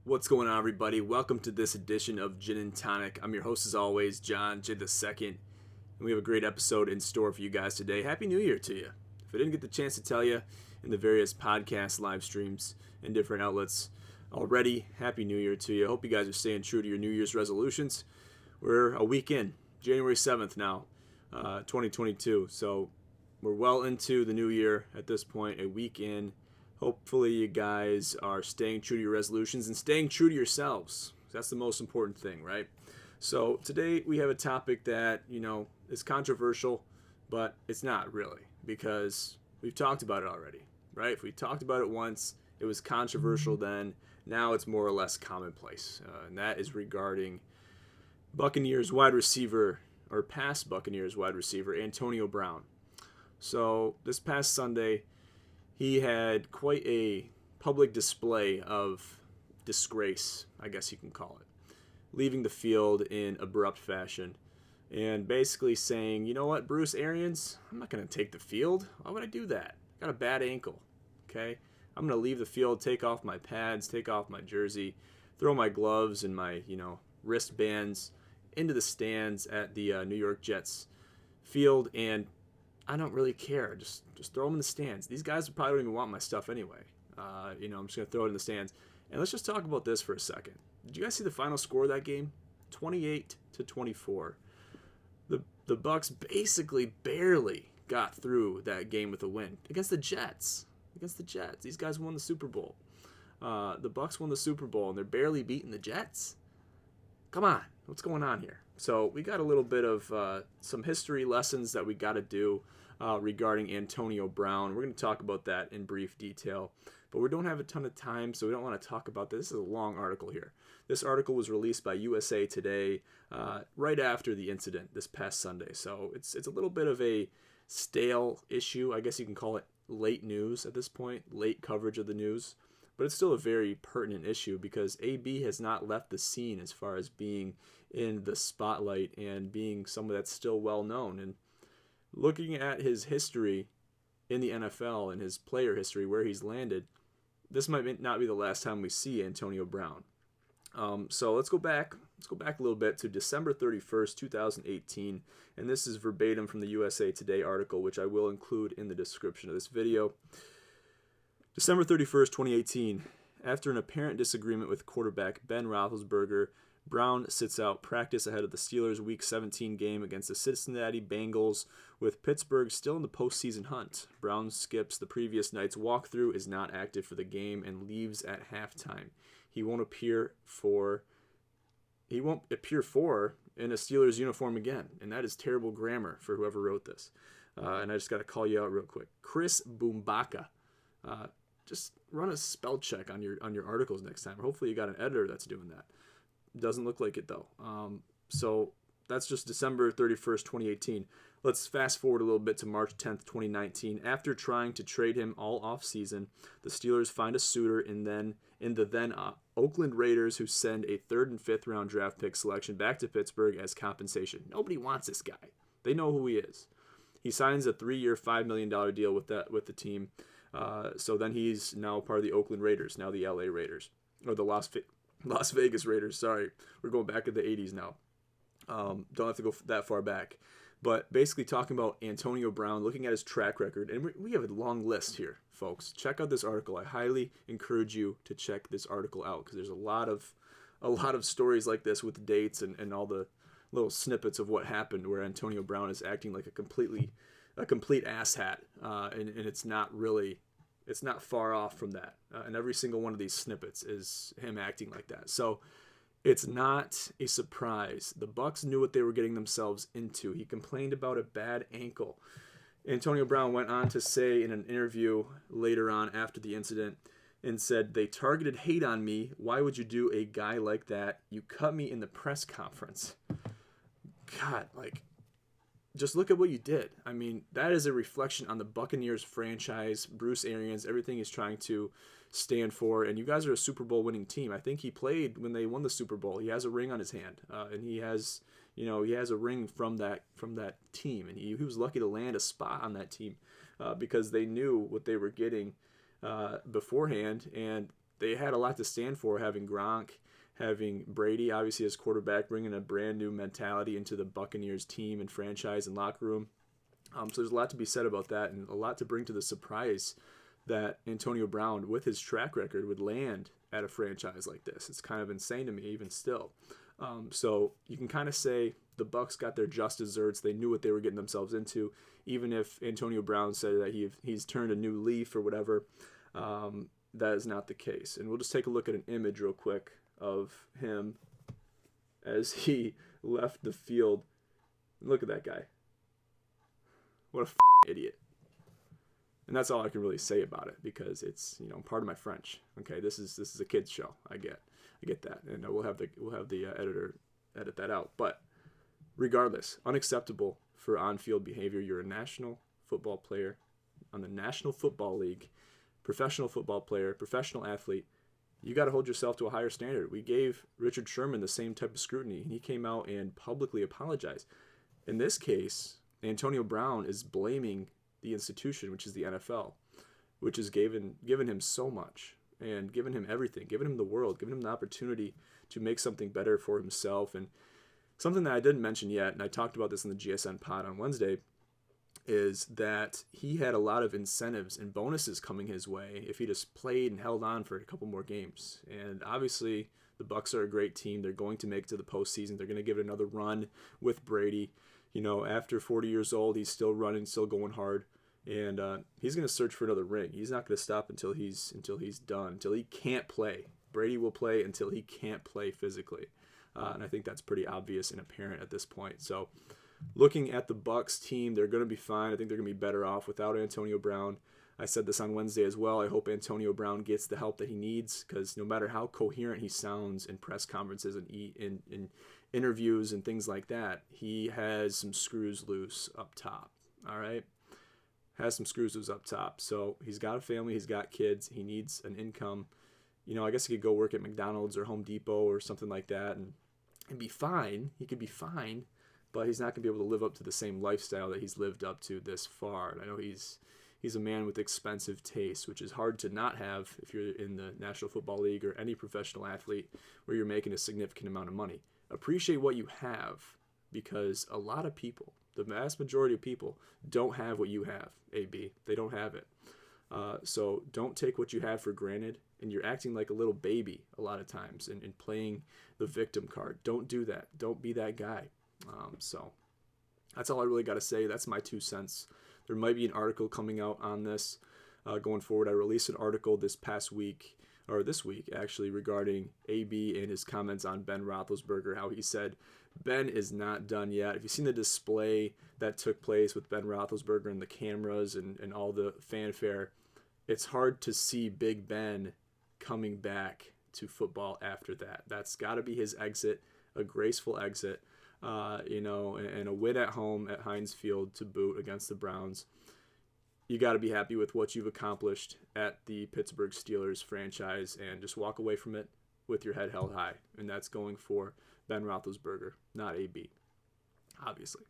What's going on, everybody? Welcome to this edition of Gin and Tonic. I'm your host, as always, John J. the Second, and we have a great episode in store for you guys today. Happy New Year to you! If I didn't get the chance to tell you in the various podcast live streams and different outlets already, Happy New Year to you. I hope you guys are staying true to your New Year's resolutions. We're a week in, January 7th now, 2022. So we're well into the new year at this point, a week in. Hopefully you guys are staying true to your resolutions and staying true to yourselves. That's the most important thing, right? So today we have a topic that, is controversial, but it's not really because we've talked about it already, right? If we talked about it once, it was controversial then. Now it's more or less commonplace. And that is regarding Buccaneers wide receiver, or past Buccaneers wide receiver, Antonio Brown. So this past Sunday, he had quite a public display of disgrace, I guess you can call it, leaving the field in abrupt fashion and basically saying, you know what, Bruce Arians, I'm not going to take the field. Why would I do that? I got a bad ankle, okay? I'm going to leave the field, take off my pads, take off my jersey, throw my gloves and my, wristbands into the stands at the New York Jets field, and I don't really care. Just throw them in the stands. These guys probably don't even want my stuff anyway. I'm just going to throw it in the stands. And let's just talk about this for a second. Did you guys see the final score of that game? 28-24. The Bucks basically barely got through that game with a win against the Jets. These guys won the Super Bowl. The Bucks won the Super Bowl, and they're barely beating the Jets? Come on. What's going on here? So we got a little bit of some history lessons that we got to do regarding Antonio Brown. We're going to talk about that in brief detail, but we don't have a ton of time, so we don't want to talk about this. This is a long article here. This article was released by USA Today right after the incident this past Sunday, so it's a little bit of a stale issue. I guess you can call it late news at this point, late coverage of the news. But it's still a very pertinent issue because AB has not left the scene as far as being in the spotlight and being someone that's still well known. And looking at his history in the NFL and his player history, where he's landed, this might not be the last time we see Antonio Brown. So let's go back a little bit to December 31st, 2018. And this is verbatim from the USA Today article, which I will include in the description of this video. December 31st, 2018, after an apparent disagreement with quarterback Ben Roethlisberger, Brown sits out practice ahead of the Steelers' Week 17 game against the Cincinnati Bengals, with Pittsburgh still in the postseason hunt. Brown skips the previous night's walkthrough, is not active for the game, and leaves at halftime. He won't appear for in a Steelers uniform again, and that is terrible grammar for whoever wrote this. And I just got to call you out real quick. Chris Boombaka. Just run a spell check on your articles next time. Hopefully you got an editor that's doing that. Doesn't look like it though. So that's just December 31st, 2018. Let's fast forward a little bit to March 10th, 2019. After trying to trade him all offseason, the Steelers find a suitor in the then Oakland Raiders, who send a 3rd and 5th round draft pick selection back to Pittsburgh as compensation. Nobody wants this guy. They know who he is. He signs a 3-year, $5 million deal with the team. So then he's now part of the Oakland Raiders, now the LA Raiders, or the Las Vegas Raiders. Sorry, we're going back to the 80s now. Don't have to go that far back. But basically talking about Antonio Brown, looking at his track record, and we have a long list here, folks. Check out this article. I highly encourage you to check this article out because there's a lot of stories like this with dates and all the little snippets of what happened where Antonio Brown is acting like a complete asshat, and it's not far off from that. And every single one of these snippets is him acting like that. So it's not a surprise. The Bucs knew what they were getting themselves into. He complained about a bad ankle. Antonio Brown went on to say in an interview later on after the incident and said, "They targeted hate on me. Why would you do a guy like that? You cut me in the press conference." God, just look at what you did. I mean, that is a reflection on the Buccaneers franchise, Bruce Arians, everything he's trying to stand for. And you guys are a Super Bowl winning team. I think he played when they won the Super Bowl. He has a ring on his hand, and he has a ring from that team. And he was lucky to land a spot on that team because they knew what they were getting beforehand, and they had a lot to stand for, having Gronk, having Brady, obviously, as quarterback, bringing a brand new mentality into the Buccaneers team and franchise and locker room. So there's a lot to be said about that, and a lot to bring to the surprise that Antonio Brown, with his track record, would land at a franchise like this. It's kind of insane to me, even still. So you can kind of say the Bucs got their just desserts. They knew what they were getting themselves into. Even if Antonio Brown said that he's turned a new leaf or whatever, that is not the case. And we'll just take a look at an image real quick of him as he left the field. Look at that guy. What a idiot. And that's all I can really say about it, because it's, pardon my French. Okay, this is a kids show. I get that, and we'll have the editor edit that out. But regardless, unacceptable for on-field behavior. You're a national football player on the National Football League, professional football player, professional athlete. You got to hold yourself to a higher standard. We gave Richard Sherman the same type of scrutiny, and he came out and publicly apologized. In this case, Antonio Brown is blaming the institution, which is the NFL, which has given him so much and given him everything, given him the world, given him the opportunity to make something better for himself. And something that I didn't mention yet, and I talked about this in the GSN pod on Wednesday, is that he had a lot of incentives and bonuses coming his way if he just played and held on for a couple more games. And obviously, the Bucs are a great team. They're going to make it to the postseason. They're going to give it another run with Brady. After 40 years old, he's still running, still going hard. And he's going to search for another ring. He's not going to stop until he's done, until he can't play. Brady will play until he can't play physically. And I think that's pretty obvious and apparent at this point. So looking at the Bucs team, they're going to be fine. I think they're going to be better off without Antonio Brown. I said this on Wednesday as well. I hope Antonio Brown gets the help that he needs, because no matter how coherent he sounds in press conferences and in interviews and things like that, he has some screws loose up top. All right? Has some screws loose up top. So he's got a family. He's got kids. He needs an income. I guess he could go work at McDonald's or Home Depot or something like that and be fine. He could be fine, but he's not going to be able to live up to the same lifestyle that he's lived up to this far. And I know he's a man with expensive taste, which is hard to not have if you're in the National Football League or any professional athlete where you're making a significant amount of money. Appreciate what you have, because a lot of people, the vast majority of people, don't have what you have, AB. They don't have it. So don't take what you have for granted, and you're acting like a little baby a lot of times and playing the victim card. Don't do that. Don't be that guy. So that's all I really got to say. That's my 2 cents. There might be an article coming out on this going forward. I released an article this week actually, regarding AB and his comments on Ben Roethlisberger, how he said Ben is not done yet. If you've seen the display that took place with Ben Roethlisberger and the cameras and all the fanfare, it's hard to see Big Ben coming back to football after that. That's got to be his exit, a graceful exit, and a win at home at Heinz Field to boot against the Browns. You got to be happy with what you've accomplished at the Pittsburgh Steelers franchise and just walk away from it with your head held high. And that's going for Ben Roethlisberger, not AB, obviously.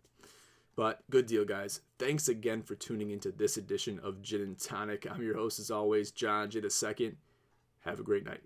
But good deal, guys. Thanks again for tuning into this edition of Gin and Tonic. I'm your host, as always, John J. II. Have a great night.